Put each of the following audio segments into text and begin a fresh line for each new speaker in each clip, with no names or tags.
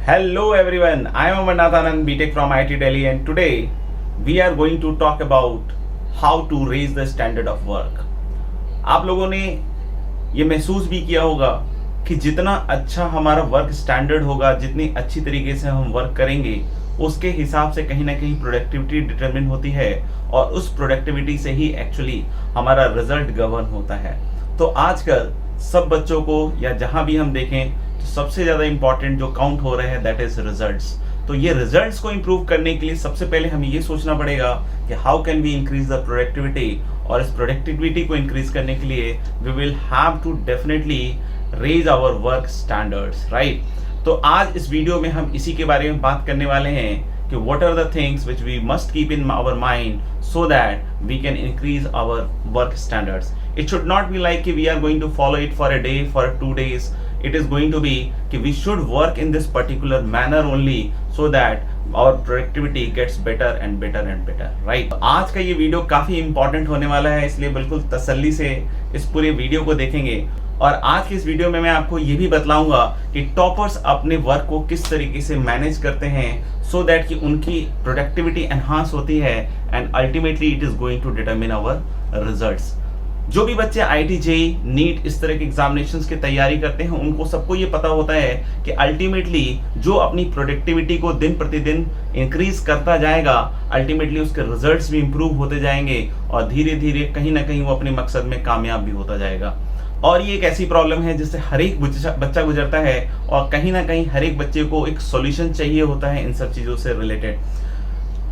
Hello everyone, I am Amarnath Anand, BTech from IIT Delhi, and today we are going to talk about how to raise the standard of work. आप लोगों ने ये महसूस भी किया होगा कि जितना अच्छा हमारा वर्क स्टैंडर्ड होगा, जितनी अच्छी तरीके से हम वर्क करेंगे, उसके हिसाब से कहीं ना कहीं प्रोडक्टिविटी डिटरमिन होती है और उस प्रोडक्टिविटी से ही एक्चुअली हमारा रिजल्ट गवर्न होता है। तो आजकल सब बच्चों को या जहां भी हम देखें तो सबसे ज़्यादा इंपॉर्टेंट जो काउंट हो रहे हैं दैट इज रिजल्ट्स। तो ये रिजल्ट्स को इंप्रूव करने के लिए सबसे पहले हमें ये सोचना पड़ेगा कि how can we increase the productivity, और इस प्रोडक्टिविटी को इंक्रीज करने के लिए we will have to definitely raise our work standards, right. तो आज इस वीडियो में हम इसी के बारे में बात करने वाले हैं कि what are the things which we must keep in our mind so that we can increase our work standards. It should not be like we are going to follow it for a day, for 2 days. It is going to be we should work in this particular manner only so that our productivity gets better and better and better, right? आज का ये video काफी important होने वाला है, इसलिए बिल्कुल तसल्ली से इस पूरे वीडियो को देखेंगे। और आज की इस वीडियो में मैं आपको ये भी बतलाऊंगा कि टॉपर्स अपने वर्क को किस तरीके से मैनेज करते हैं सो दैट कि उनकी प्रोडक्टिविटी एनहांस होती है and ultimately it is going to determine our results. जो भी बच्चे आईआईटी जेईई नीट इस तरह के एग्जामिनेशंस की तैयारी करते हैं उनको सबको ये पता होता है कि अल्टीमेटली जो अपनी प्रोडक्टिविटी को दिन प्रतिदिन इंक्रीज करता जाएगा अल्टीमेटली उसके रिजल्ट्स भी इंप्रूव होते जाएंगे और धीरे धीरे कहीं ना कहीं वो अपने मकसद में कामयाब भी होता जाएगा। और ये एक ऐसी प्रॉब्लम है जिससे हर एक बच्चा गुजरता है और कहीं ना कहीं हर एक बच्चे को एक सॉल्यूशन चाहिए होता है इन सब चीज़ों से रिलेटेड।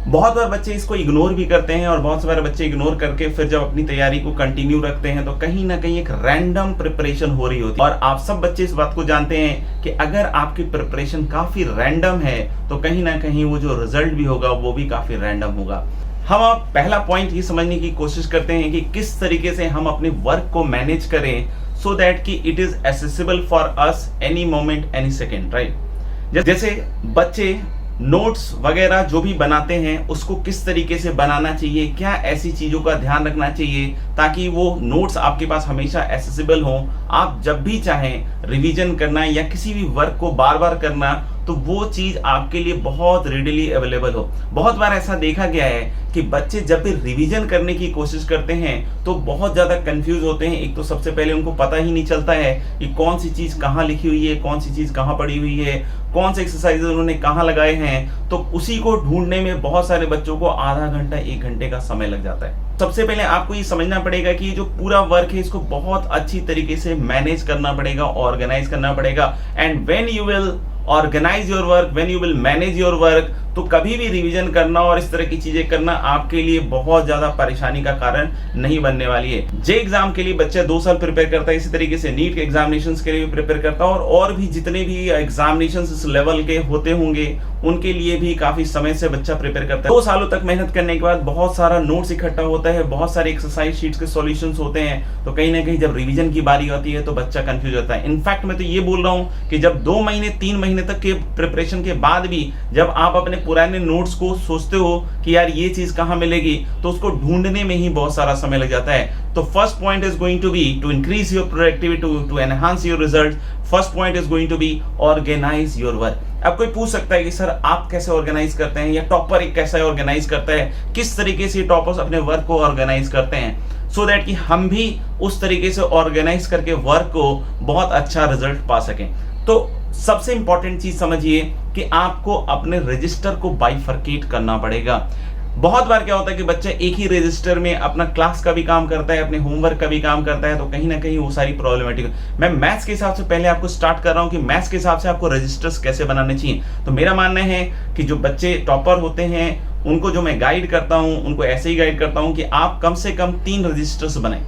बहुत बार बच्चे इसको इग्नोर भी करते हैं और बहुत सारे बच्चे इग्नोर करके फिर जब अपनी तैयारी को कंटिन्यू रखते हैं तो कहीं ना कहीं एक रैंडम प्रिपरेशन हो रही होती है। और आप सब बच्चे इस बात को जानते हैं कि अगर आपकी प्रिपरेशन काफ़ी रैंडम है तो कहीं ना कहीं वो जो रिजल्ट भी होगा वो भी काफ़ी रैंडम होगा। हम अब पहला पॉइंट ये समझने की कोशिश करते हैं कि किस तरीके से हम अपने वर्क को मैनेज करें सो दैट कि it is accessible for us any moment any second, right. जैसे बच्चे नोट्स वगैरह जो भी बनाते हैं उसको किस तरीके से बनाना चाहिए, क्या ऐसी चीज़ों का ध्यान रखना चाहिए ताकि वो नोट्स आपके पास हमेशा एसेसिबल हों। आप जब भी चाहें रिवीजन करना या किसी भी वर्क को बार बार करना तो वो चीज़ आपके लिए बहुत रेडिली अवेलेबल हो। बहुत बार ऐसा देखा गया है कि बच्चे जब भी रिवीजन करने की कोशिश करते हैं तो बहुत ज़्यादा कंफ्यूज होते हैं। एक तो सबसे पहले उनको पता ही नहीं चलता है कि कौन सी चीज़ कहाँ लिखी हुई है, कौन सी चीज़ कहाँ पड़ी हुई है, कौन से एक्सरसाइज उन्होंने कहाँ लगाए हैं। तो उसी को ढूंढने में बहुत सारे बच्चों को आधा घंटा 1 घंटे का समय लग जाता है। सबसे पहले आपको ये समझना पड़ेगा कि ये जो पूरा वर्क है इसको बहुत अच्छी तरीके से मैनेज करना पड़ेगा, ऑर्गेनाइज करना पड़ेगा। And when you will organise your work, when you will manage your work, तो कभी भी रिवीजन करना और इस तरह की चीजें करना आपके लिए बहुत ज्यादा परेशानी का कारण नहीं बनने वाली है। जे एग्जाम के लिए बच्चा 2 साल प्रिपेयर करता है, इसी तरीके से नीट के एग्जामिनेशंस के लिए भी प्रिपेयर करता है और भी जितने भी एग्जामिनेशंस इस लेवल के होते होंगे उनके लिए भी काफी समय से बच्चा प्रिपेयर करता है। 2 सालों तक मेहनत करने के बाद बहुत सारा नोट्स इकट्ठा होता है, बहुत सारे एक्सरसाइज शीट्स के सॉल्यूशंस होते हैं, तो कहीं ना कहीं जब रिवीजन की बारी आती है तो बच्चा कंफ्यूज होता है। इनफैक्ट मैं तो ये बोल रहा हूँ कि जब 2 महीने 3 महीने तक के प्रिपरेशन के बाद भी जब आप अपने पुराने नोट्स को सोचते हो कि यार ये चीज कहाँ मिलेगी तो उसको ढूंढने में ही बहुत सारा समय लग जाता है। तो first point is going to be to increase your productivity, to enhance your result. First point is going to be organise your work. अब कोई पूछ सकता है कि सर आप कैसे ऑर्गेनाइज करते हैं या टॉपर एक कैसे ऑर्गेनाइज करता है, किस तरीके से टॉपर्स अपने वर्क को ऑर्गेनाइज करते हैं सो दैट कि हम भी उस तरीके से ऑर्गेनाइज करके वर्क को बहुत अच्छा रिजल्ट पा सकें। तो सबसे इंपॉर्टेंट चीज समझिए कि आपको अपने रजिस्टर को बाइफरकेट करना पड़ेगा। बहुत बार क्या होता है कि बच्चा एक ही रजिस्टर में अपना क्लास का भी काम करता है, अपने होमवर्क का भी काम करता है, तो कहीं ना कहीं वो सारी प्रॉब्लमेटिक। मैं मैथ्स के हिसाब से पहले आपको स्टार्ट कर रहा हूं कि मैथ्स के हिसाब से आपको रजिस्टर्स कैसे बनाने चाहिए। तो मेरा मानना है कि जो बच्चे टॉपर होते हैं उनको जो मैं गाइड करता हूं उनको ऐसे ही गाइड करता हूं कि आप कम से कम 3 रजिस्टर्स बनाएं।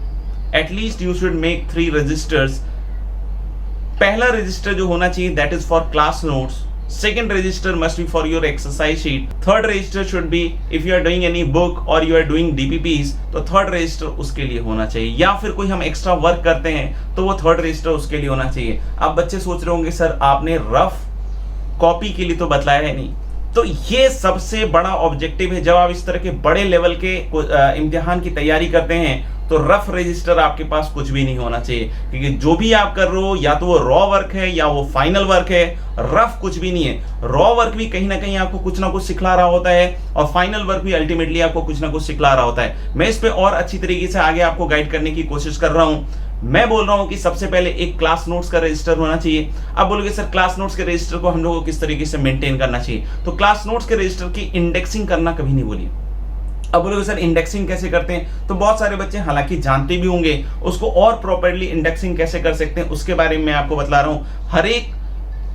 At least you should make 3 registers. पहला रजिस्टर जो होना चाहिए that is for class notes, second register must be for your exercise sheet, third register should be if you are doing any book or you are doing DPPs तो third register उसके लिए होना चाहिए, या फिर कोई हम एक्स्ट्रा वर्क करते हैं तो वो third register उसके लिए होना चाहिए। अब बच्चे सोच रहे होंगे सर आपने रफ कॉपी के लिए तो बतलाया है नहीं। तो ये सबसे बड़ा ऑब्जेक्टिव है जब आप इस तरह के बड़े लेवल के इम्तिहान की तैयारी करते हैं तो रफ रजिस्टर आपके पास कुछ भी नहीं होना चाहिए, क्योंकि जो भी आप कर रहे हो या तो वो रॉ वर्क है या वो फाइनल वर्क है, रफ कुछ भी नहीं है। रॉ वर्क भी कहीं ना कहीं आपको कुछ ना कुछ सिखला रहा होता है और फाइनल वर्क भी अल्टीमेटली आपको कुछ ना कुछ सिखला रहा होता है। मैं इस पे और अच्छी तरीके से आगे आपको गाइड करने की कोशिश कर रहा हूं। मैं बोल रहा हूं कि सबसे पहले एक क्लास नोट्स का रजिस्टर होना चाहिए। अब बोलोगे सर क्लास नोट्स के रजिस्टर को हम लोगों को किस तरीके से मेंटेन करना चाहिए, तो क्लास नोट्स के रजिस्टर की इंडेक्सिंग करना कभी नहीं भूलिए। अब बोलोगे सर इंडेक्सिंग कैसे करते हैं, तो बहुत सारे बच्चे हालांकि जानते भी होंगे, उसको और प्रॉपर्ली इंडेक्सिंग कैसे कर सकते हैं उसके बारे में मैं आपको बतला रहा हूं। हर एक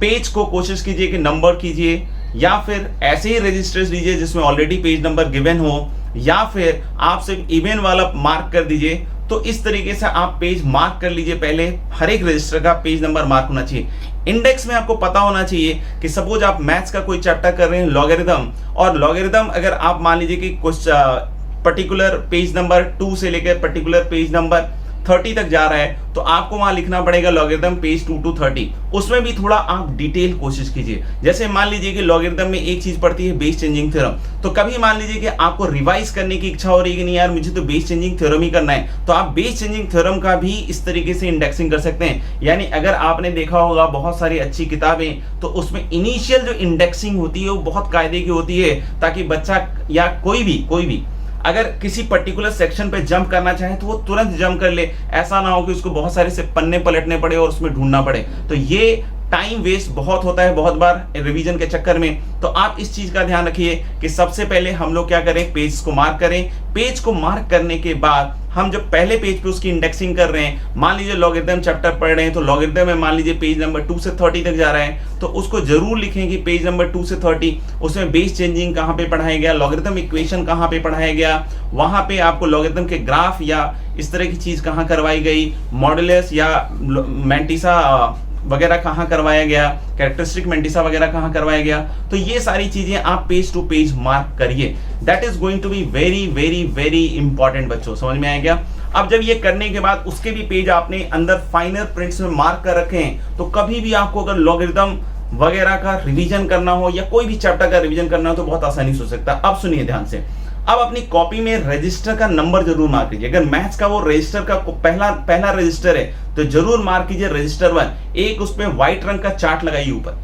पेज को कोशिश कीजिए कि नंबर कीजिए, या फिर ऐसे ही रजिस्टर्स लीजिए जिसमें ऑलरेडी पेज नंबर गिवन हो, या फिर आप सिर्फ इवन वाला मार्क कर दीजिए। तो इस तरीके से आप पेज मार्क कर लीजिए, पहले हर एक रजिस्टर का पेज नंबर मार्क होना चाहिए। इंडेक्स में आपको पता होना चाहिए कि सपोज आप मैथ्स का कोई चैप्टर कर रहे हैं लॉगरिथम, और लॉगरिथम अगर आप मान लीजिए कि कुछ पर्टिकुलर पेज नंबर 2 से लेकर पर्टिकुलर पेज नंबर 30 तक जा रहा है, तो आपको वहां लिखना पड़ेगा लॉगरिथम पेज 2 to 30। उसमें भी थोड़ा आप डिटेल कोशिश कीजिए। जैसे मान लीजिए कि लॉगरिथम में एक चीज पड़ती है बेस चेंजिंग थ्योरम, तो कभी मान लीजिए कि आपको रिवाइज करने की इच्छा हो रही है कि नहीं यार मुझे तो बेस चेंजिंग थ्योरम ही करना है, तो आप बेस चेंजिंग थ्योरम का भी इस तरीके से इंडेक्सिंग कर सकते हैं। यानी अगर आपने देखा होगा बहुत सारी अच्छी किताबें, तो उसमें इनिशियल जो इंडेक्सिंग होती है वो बहुत कायदे की होती है, ताकि बच्चा या कोई भी अगर किसी पर्टिकुलर सेक्शन पे जंप करना चाहे तो वो तुरंत जंप कर ले, ऐसा ना हो कि उसको बहुत सारे से पन्ने पलटने पड़े और उसमें ढूंढना पड़े। तो ये टाइम वेस्ट बहुत होता है बहुत बार रिवीजन के चक्कर में। तो आप इस चीज का ध्यान रखिए कि सबसे पहले हम लोग क्या करें, पेज को मार्क करें। पेज को मार्क करने के बाद हम जब पहले पेज पे उसकी इंडेक्सिंग कर रहे हैं, मान लीजिए लॉगरिथम चैप्टर पढ़ रहे हैं, तो लॉगरिथम में मान लीजिए पेज नंबर 2 से 30 तक जा रहा है, तो उसको जरूर लिखें कि पेज नंबर 2 से 30 उसमें बेस चेंजिंग कहाँ पे पढ़ाया गया, लॉगरिथम इक्वेशन कहाँ पे पढ़ाया गया, वहां पे आपको लॉगरिथम के ग्राफ या इस तरह की चीज कहाँ करवाई गई, मॉडुलस या मैंटिसा वगैरह कहाँ करवाया गया, कैरेक्टरिस्टिक मैंटिसा वगैरह कहाँ करवाया गया। तो ये सारी चीजें आप पेज टू पेज मार्क करिए। That is going to be very very very important बच्चों, समझ में आया क्या। अब जब ये करने के बाद उसके भी पेज आपने अंदर फाइनल प्रिंट्स में मार्क कर रखे हैं, तो कभी भी आपको अगर लॉगरिथम वगैरह का रिवीजन करना हो या कोई भी चैप्टर का रिवीजन करना हो तो बहुत आसानी से हो सकता है। अब सुनिए ध्यान से, अब अपनी कॉपी में रजिस्टर का नंबर जरूर मार्क कीजिए। अगर मैथ्स का वो रजिस्टर का पहला रजिस्टर है तो जरूर मार्क कीजिए रजिस्टर 1। एक उसमें व्हाइट रंग का चार्ट लगाइए ऊपर,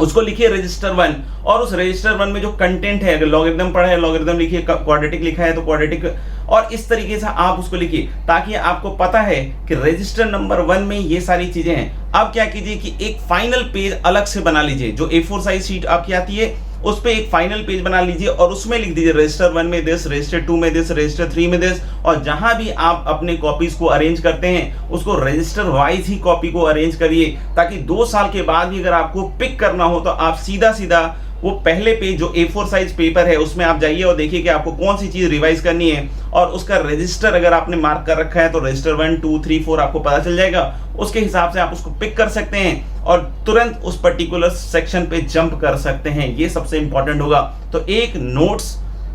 उसको लिखिए रजिस्टर 1, और उस रजिस्टर 1 में जो कंटेंट है, अगर लॉगरिथम पढ़ा है लॉगरिथम लिखिए, क्वाड्रेटिक लिखा है तो क्वाड्रेटिक, और इस तरीके से आप उसको लिखिए ताकि आपको पता है कि रजिस्टर नंबर 1 में ये सारी चीजें हैं। अब क्या कीजिए कि एक फाइनल पेज अलग से बना लीजिए, जो A4 साइज शीट आपकी आती है उस पे एक फाइनल पेज बना लीजिए और उसमें लिख दीजिए रजिस्टर 1 में दिस, रजिस्टर 2 में दिस, रजिस्टर 3 में दिस। और जहां भी आप अपने कॉपीज को अरेंज करते हैं उसको रजिस्टर वाइज ही कॉपी को अरेंज करिए, ताकि 2 साल के बाद भी अगर आपको पिक करना हो तो आप सीधा सीधा वो पहले पेज जो A4 साइज पेपर है उसमें आप जाइए और देखिए कि आपको कौन सी चीज रिवाइज करनी है, और उसका रजिस्टर अगर आपने मार्क कर रखा है तो रजिस्टर 1 2 3 4 आपको पता चल जाएगा। उसके हिसाब से आप उसको पिक कर सकते हैं और तुरंत उस पर्टिकुलर सेक्शन पे जंप कर सकते हैं। ये सबसे इंपॉर्टेंट होगा। तो एक नोट्स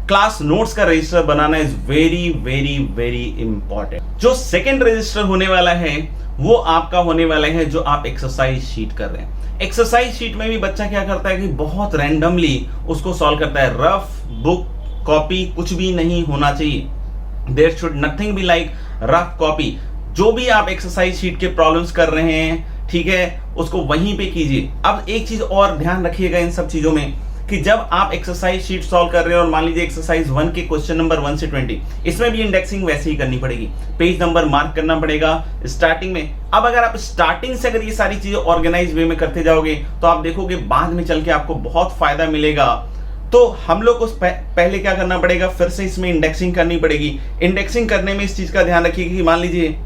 क्लास नोट्स का register banana is very very very important. जो सेकंड रजिस्टर होने वाला है वो आपका होने वाला है जो आप एक्सरसाइज शीट कर रहे हैं। एक्सरसाइज शीट में भी बच्चा क्या करता है कि बहुत रैंडमली उसको सॉल्व करता है। रफ बुक कॉपी कुछ भी नहीं होना चाहिए। There should nothing be like rough copy. जो भी आप एक्सरसाइज शीट के प्रॉब्लम्स कर रहे हैं, ठीक है, उसको वहीं पे कीजिए। अब एक चीज और ध्यान रखिएगा इन सब चीजों में कि जब आप एक्सरसाइज शीट सॉल्व कर रहे हैं और मान लीजिए एक्सरसाइज 1 के क्वेश्चन नंबर 1 से 20, इसमें भी इंडेक्सिंग वैसे ही करनी पड़ेगी, पेज नंबर मार्क करना पड़ेगा स्टार्टिंग में। अब अगर आप स्टार्टिंग से अगर ये सारी चीजें ऑर्गेनाइज वे में करते जाओगे तो आप देखोगे बाद में चल के आपको बहुत फायदा मिलेगा। तो हम लोग को पहले क्या करना पड़ेगा, फिर से इसमें इंडेक्सिंग करनी पड़ेगी। इंडेक्सिंग करने में इस चीज का ध्यान रखिए कि मान लीजिए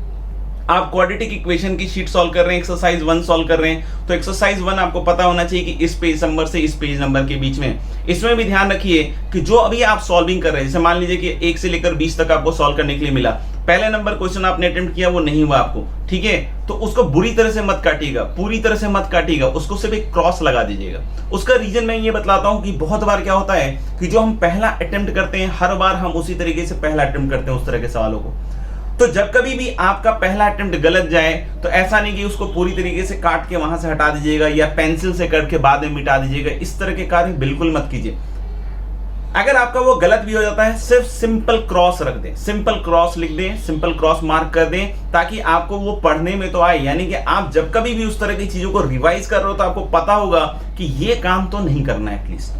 आप क्वाड्रेटिक इक्वेशन की शीट सॉल्व कर रहे हैं, एक्सरसाइज 1 सॉल्व कर रहे हैं, तो एक्सरसाइज 1 आपको पता होना चाहिए कि इस पेज नंबर से इस पेज नंबर के बीच में। इसमें भी ध्यान रखिए कि जो अभी आप सॉल्विंग कर रहे हैं, जैसे मान लीजिए कि 1 से लेकर 20 तक आपको सॉल्व करने के लिए मिला, पहले नंबर क्वेश्चन आपने अटेम्प्ट किया वो नहीं हुआ आपको, ठीक है, तो उसको बुरी तरह से मत काटिएगा, पूरी तरह से मत काटिएगा, उसको सिर्फ एक क्रॉस लगा दीजिएगा। उसका रीजन मैं ये बतलाता हूं कि बहुत बार क्या होता है कि जो हम पहला अटेम्प्ट करते हैं हर बार हम उसी तरीके से पहला अटेम्प्ट करते हैं उस तरह के सवालों को। तो जब कभी भी आपका पहला अटेम्प्ट गलत जाए तो ऐसा नहीं कि उसको पूरी तरीके से काट के वहां से हटा दीजिएगा या पेंसिल से करके बाद में मिटा दीजिएगा। इस तरह के कार्य बिल्कुल मत कीजिए। अगर आपका वो गलत भी हो जाता है, सिर्फ सिंपल क्रॉस रख दें, सिंपल क्रॉस लिख दें, सिंपल क्रॉस मार्क कर दें, ताकि आपको वो पढ़ने में तो आए। यानी कि आप जब कभी भी उस तरह की चीजों को रिवाइज कर रहे हो तो आपको पता होगा कि ये काम तो नहीं करना है एटलीस्ट।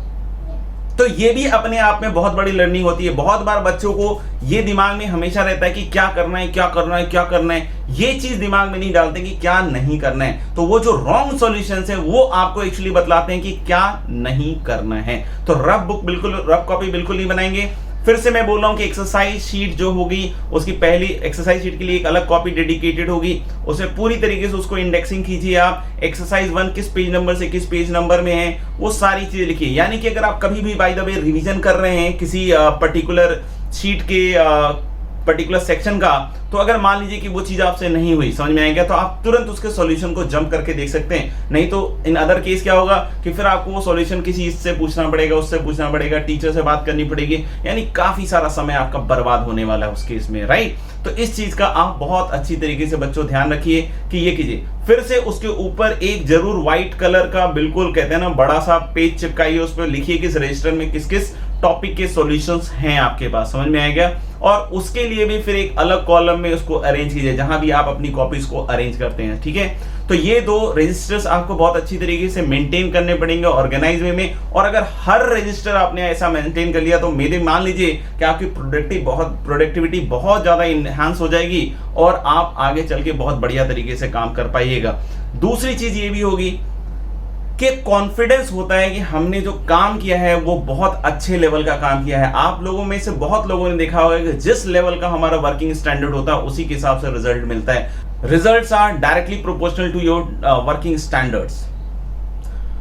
तो ये भी अपने आप में बहुत बड़ी लर्निंग होती है। बहुत बार बच्चों को ये दिमाग में हमेशा रहता है कि क्या करना है, क्या करना है, क्या करना है, ये चीज दिमाग में नहीं डालते कि क्या नहीं करना है। तो वो जो रॉन्ग सॉल्यूशंस है वो आपको एक्चुअली बतलाते हैं कि क्या नहीं करना है। तो रफ कॉपी बिल्कुल नहीं बनाएंगे। फिर से मैं बोल रहा हूं कि एक्सरसाइज शीट जो होगी उसकी पहली एक्सरसाइज शीट के लिए एक अलग कॉपी डेडिकेटेड होगी, उसमें पूरी तरीके से उसको इंडेक्सिंग कीजिए। आप एक्सरसाइज 1 किस पेज नंबर से किस पेज नंबर में है वो सारी चीजें लिखिए। यानी कि अगर आप कभी भी बाय द वे रिवीजन कर रहे हैं किसी पर्टिकुलर शीट के पर्टिकुलर सेक्शन का, तो अगर मान लीजिए कि वो चीज आपसे नहीं हुई, समझ में आएगा, तो आप तुरंत उसके सॉल्यूशन को जंप करके देख सकते हैं। नहीं तो इन अदर केस क्या होगा कि फिर आपको वो सॉल्यूशन किसी इससे पूछना पड़ेगा, उससे पूछना पड़ेगा, टीचर से बात करनी पड़ेगी, यानी काफी सारा समय आपका बर्बाद होने वाला है उस केस में, राइट। तो इस चीज का आप बहुत अच्छी तरीके से बच्चों ध्यान रखिए कि ये कीजिए। फिर से उसके ऊपर एक जरूर व्हाइट कलर का बिल्कुल कहते हैं ना बड़ा सा पेज चिपकाइए, उस पर लिखिए कि इस रजिस्टर में किस किस टॉपिक के सॉल्यूशंस हैं आपके पास, समझ में आएगा। और उसके लिए भी फिर एक अलग कॉलम में उसको अरेंज कीजिए जहां भी आप अपनी कॉपीज को अरेंज करते हैं, ठीक है। तो ये 2 रजिस्टर्स आपको बहुत अच्छी तरीके से मेंटेन करने पड़ेंगे ऑर्गेनाइज वे में। और अगर हर रजिस्टर आपने ऐसा मेंटेन कर लिया तो मेरे मान लीजिए कि आपकी प्रोडक्टिविटी बहुत ज्यादा इनहांस हो जाएगी और आप आगे चल के बहुत बढ़िया तरीके से काम कर पाइएगा। दूसरी चीज ये भी होगी कि कॉन्फिडेंस होता है कि हमने जो काम किया है वो बहुत अच्छे लेवल का काम किया है। आप लोगों में से बहुत लोगों ने देखा होगा कि जिस लेवल का हमारा वर्किंग स्टैंडर्ड होता है उसी के हिसाब से रिजल्ट मिलता है। Results are directly proportional to your working standards.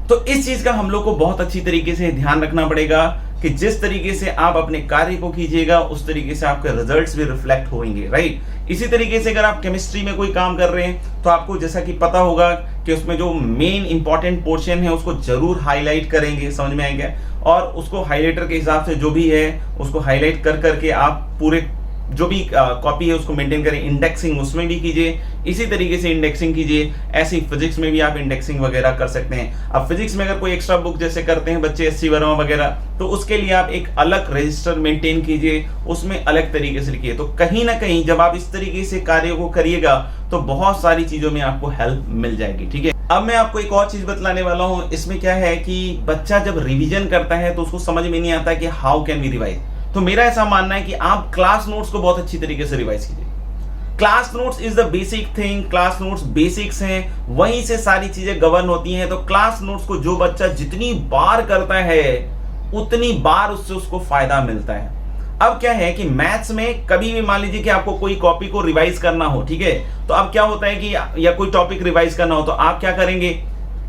तो इस चीज का हम लोग को बहुत अच्छी तरीके से ध्यान रखना पड़ेगा कि जिस तरीके से आप अपने कार्य को कीजिएगा उस तरीके से आपके रिजल्ट्स भी रिफ्लेक्ट होंगे, राइट। इसी तरीके से अगर आप केमिस्ट्री में कोई काम कर रहे हैं तो आपको जैसा कि पता होगा कि उसमें जो मेन इंपॉर्टेंट पोर्शन है उसको जरूर हाईलाइट करेंगे, समझ में आएगा। और उसको हाईलाइटर के हिसाब से जो भी है उसको हाईलाइट कर करके आप पूरे जो भी कॉपी है उसको मेंटेन करें। इंडेक्सिंग उसमें भी कीजिए, इसी तरीके से इंडेक्सिंग कीजिए। ऐसे फिजिक्स में भी आप इंडेक्सिंग वगैरह कर सकते हैं। अब फिजिक्स में अगर कोई एक्स्ट्रा बुक जैसे करते हैं बच्चे एससी वर्मा वगैरह, तो उसके लिए आप एक अलग रजिस्टर मेंटेन कीजिए, उसमें अलग तरीके से लिखिए। तो कहीं ना कहीं जब आप इस तरीके से कार्यों को करिएगा तो बहुत सारी चीजों में आपको हेल्प मिल जाएगी, ठीक है। अब मैं आपको एक और चीज बतलाने वाला हूं। इसमें क्या है कि बच्चा जब रिवीजन करता है तो उसको समझ में नहीं आता कि हाउ कैन वी रिवाइज। तो मेरा ऐसा मानना है कि आप क्लास नोट्स को बहुत अच्छी तरीके से रिवाइज कीजिए। Class notes is the basic thing, class notes basics हैं, वहीं से सारी चीजें गवर्न होती हैं। तो क्लास नोट्स को जो बच्चा जितनी बार करता है उतनी बार उससे उसको फायदा मिलता है। अब क्या है कि मैथ्स में कभी भी मान लीजिए कि आपको कोई कॉपी को रिवाइज करना हो, ठीक है, तो अब क्या होता है कि या कोई टॉपिक रिवाइज करना हो तो आप क्या करेंगे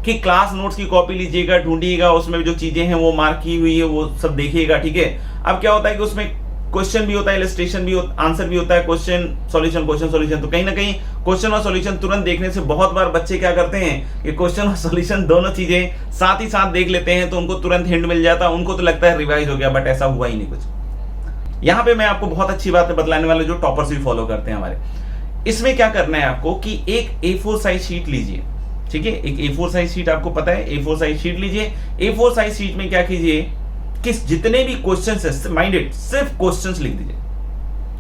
कि क्लास नोट्स की कॉपी लीजिएगा, ढूंढिएगा, उसमें जो चीजें हैं वो मार्क की हुई है वो सब देखिएगा, ठीक है। अब क्या होता है कि उसमें क्वेश्चन भी होता है, इलस्ट्रेशन भी आंसर भी होता है, क्वेश्चन सॉल्यूशन। तो कहीं ना कहीं क्वेश्चन और सॉल्यूशन तुरंत देखने से बहुत बार बच्चे क्या करते हैं कि क्वेश्चन और सॉल्यूशन दोनों चीजें साथ ही साथ देख लेते हैं, तो उनको तुरंत हिंट मिल जाता है, उनको तो लगता है रिवाइज हो गया, बट ऐसा हुआ ही नहीं कुछ। यहाँ पे मैं आपको बहुत अच्छी बात बतलाने वाले जो टॉपर्स भी फॉलो करते हैं हमारे। इसमें क्या करना है आपको कि एक A4 साइज शीट लीजिए, ठीक है। एक A4 साइज शीट आपको पता है, A4 साइज शीट लीजिए। A4 साइज शीट में क्या कीजिए कि जितने भी क्वेश्चंस है माइंडेड सिर्फ क्वेश्चंस लिख दीजिए,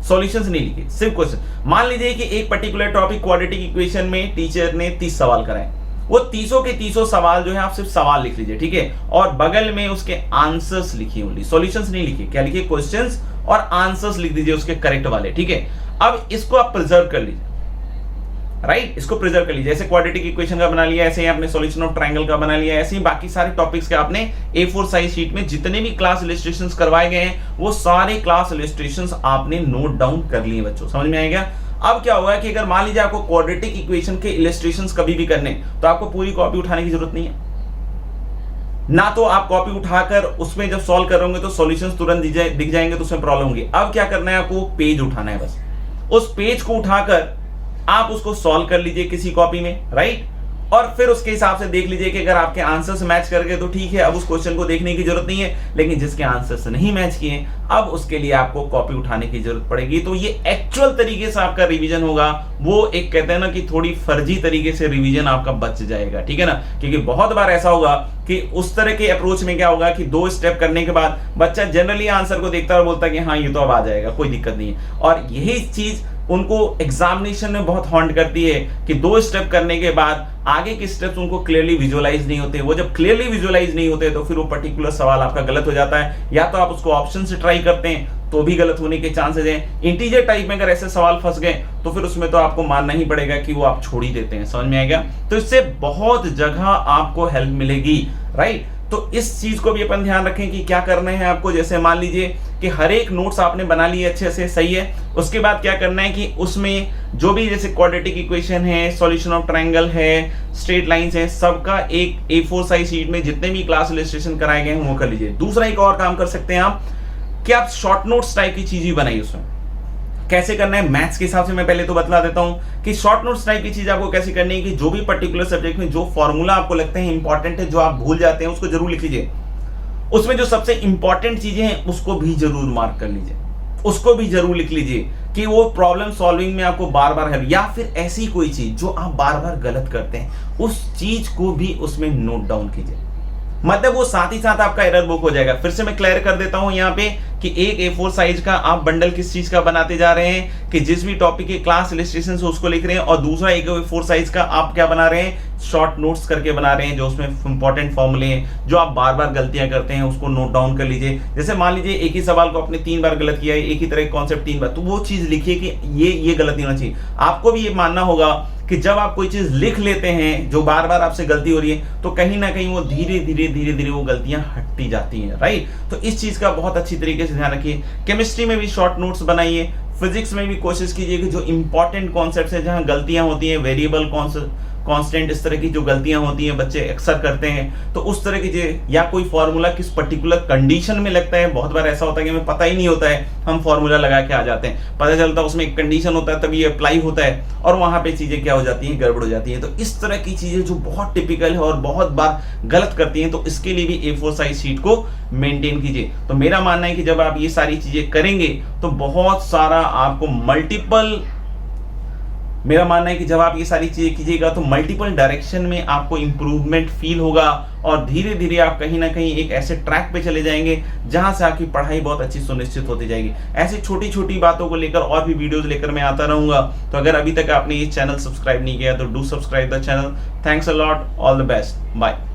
सॉल्यूशंस नहीं लिखिए, सिर्फ क्वेश्चन। मान लीजिए कि एक पर्टिकुलर टॉपिक क्वाड्रेटिक इक्वेशन में टीचर ने 30 सवाल कराए, वो 30 के 30 सवाल जो है आप सिर्फ सवाल लिख लीजिए, ठीक है। और बगल में उसके आंसर्स लिखिए, ओनली सॉल्यूशंस नहीं लिखिए। क्या लिखिए? क्वेश्चंस और आंसर्स लिख दीजिए उसके करेक्ट वाले, ठीक है। अब इसको आप प्रिजर्व कर लीजिए, राइट, इसको प्रिजर्व कर लीजिए। ऐसे क्वाड्रेटिक इक्वेशन का बना लिया, ऐसे ही आपने सॉल्यूशन ऑफ ट्रायंगल का बना लिया, ऐसे ही बाकी सारे टॉपिक्स के आपने A4 साइज शीट में जितने भी क्लास इलस्ट्रेशंस करवाए गए हैं वो सारे क्लास इलस्ट्रेशंस आपने नोट डाउन कर लिए बच्चों, समझ में आएगा। अब क्या होगा कि अगर मान लीजिए आपको क्वाड्रेटिक इक्वेशन के इलस्ट्रेशंस कभी भी करने, तो आपको पूरी कॉपी उठाने की जरूरत नहीं है ना, तो आप कॉपी उठाकर उसमें जब सॉल्व करोगे तो सॉल्यूशंस तुरंत दिख जाएंगे, तो उसमें प्रॉब्लम होगी। अब क्या करना है आपको? पेज उठाना है, बस उस पेज को उठाकर आप उसको सॉल्व कर लीजिए किसी कॉपी में, राइट। और फिर उसके हिसाब से देख लीजिए कि अगर आपके आंसर्स मैच कर गए तो ठीक है, अब उस क्वेश्चन को देखने की जरूरत नहीं है। लेकिन जिसके आंसर्स नहीं मैच किए, अब उसके लिए आपको कॉपी उठाने की जरूरत पड़ेगी। तो ये एक्चुअल तरीके से आपका रिवीजन होगा, वो एक कहते हैं ना कि थोड़ी फर्जी तरीके से रिवीजन आपका बच जाएगा, ठीक है ना। क्योंकि बहुत बार ऐसा होगा कि उस तरह के अप्रोच में क्या होगा कि 2 स्टेप करने के बाद बच्चा जनरली आंसर को देखता है और बोलता है कि हाँ ये तो अब आ जाएगा, कोई दिक्कत नहीं है। और यही चीज उनको एग्जामिनेशन में बहुत हॉन्ट करती है कि 2 स्टेप करने के बाद आगे के स्टेप्स उनको क्लियरली विजुअलाइज नहीं होते। वो जब क्लियरली विजुअलाइज नहीं होते तो फिर वो पर्टिकुलर सवाल आपका गलत हो जाता है, या तो आप उसको ऑप्शन से ट्राई करते हैं तो भी गलत होने के चांसेस हैं। इंटीजर टाइप में अगर ऐसे सवाल फंस गए तो फिर उसमें तो आपको मानना ही पड़ेगा कि वो आप छोड़ ही देते हैं। समझ में आएगा? तो इससे बहुत जगह आपको हेल्प मिलेगी, राइट। तो इस चीज को भी अपन ध्यान रखें कि क्या करना है आपको। जैसे मान लीजिए कि हर एक नोट्स आपने बना लिए अच्छे से, सही है। उसके बाद क्या करना है कि उसमें जो भी जैसे क्वाड्रेटिक इक्वेशन है, सॉल्यूशन ऑफ ट्रायंगल है, स्ट्रेट लाइंस है, सबका एक A4 साइज शीट में जितने भी क्लास इलस्ट्रेशन कराए गए हैं वो कर लीजिए। दूसरा एक और काम कर सकते हैं आप कि आप शॉर्ट नोट्स टाइप की चीज भी बनाइए। उसमें कैसे करना है मैथ्स के हिसाब से मैं पहले तो बतला देता हूं कि शॉर्ट नोट्स टाइप की चीज आपको कैसे करनी है कि जो भी पर्टिकुलर सब्जेक्ट में जो फॉर्मूला आपको लगते हैं इंपॉर्टेंट है, जो आप भूल जाते हैं, उसको जरूर लिख लीजिए। उसमें जो सबसे इंपॉर्टेंट चीजें हैं उसको भी जरूर मार्क कर लीजिए, उसको भी जरूर लिख लीजिए कि वो प्रॉब्लम सॉल्विंग में आपको बार बार हेल्प, या फिर ऐसी कोई चीज जो आप बार बार गलत करते हैं उस चीज को भी उसमें नोट डाउन कीजिए। मतलब वो साथ ही साथ आपका एरर बुक हो जाएगा। फिर से मैं क्लियर कर देता हूं यहाँ पे कि एक A4 साइज का आप बंडल किस चीज का बनाते जा रहे हैं कि जिस भी टॉपिक के क्लास इलस्ट्रेशन से उसको लिख रहे हैं, और दूसरा एक A4 साइज का आप क्या बना रहे हैं, शॉर्ट नोट्स करके बना रहे हैं, जो उसमें इंपॉर्टेंट फॉर्मूले हैं, जो आप बार बार गलतियां करते हैं उसको नोट डाउन कर लीजिए। जैसे मान लीजिए एक ही सवाल को आपने 3 बार गलत किया है, एक ही तरह का कॉन्सेप्ट 3 बार, तो वो चीज लिखिए कि ये गलत नहीं होना चाहिए। आपको भी ये मानना होगा कि जब आप कोई चीज लिख लेते हैं जो बार बार आपसे गलती हो रही है, तो कहीं ना कहीं वो धीरे धीरे वो गलतियां हटती जाती हैं, राइट। तो इस चीज का बहुत अच्छी तरीके से ध्यान रखिए। केमिस्ट्री में भी शॉर्ट नोट्स बनाइए, फिजिक्स में भी कोशिश कीजिए कि जो इंपॉर्टेंट कॉन्सेप्ट्स है, जहां गलतियां होती हैं, वेरिएबल कांस्टेंट, इस तरह की जो गलतियां होती हैं बच्चे अक्सर करते हैं, तो उस तरह की या कोई फॉर्मूला किस पर्टिकुलर कंडीशन में लगता है। बहुत बार ऐसा होता है कि हमें पता ही नहीं होता है, हम फॉर्मूला लगा के आ जाते हैं, पता चलता है उसमें एक कंडीशन होता है, तभी ये अप्लाई होता है और वहां पे चीजें क्या हो जाती हैं, गड़बड़ हो जाती हैं। तो इस तरह की चीजें जो बहुत टिपिकल है और बहुत बार गलत करती हैं, तो इसके लिए भी A4 साइज शीट को मेंटेन कीजिए। तो मेरा मानना है कि जब आप ये सारी चीजें करेंगे तो बहुत सारा आपको मेरा मानना है कि जब आप ये सारी चीजें कीजिएगा तो मल्टीपल डायरेक्शन में आपको इंप्रूवमेंट फील होगा, और धीरे धीरे आप कहीं ना कहीं एक ऐसे ट्रैक पे चले जाएंगे जहां से आपकी पढ़ाई बहुत अच्छी सुनिश्चित होती जाएगी। ऐसी छोटी छोटी बातों को लेकर और भी वीडियोस लेकर मैं आता रहूंगा। तो अगर अभी तक आपने ये चैनल सब्सक्राइब नहीं किया तो do subscribe the channel. Thanks a lot, all the best, bye.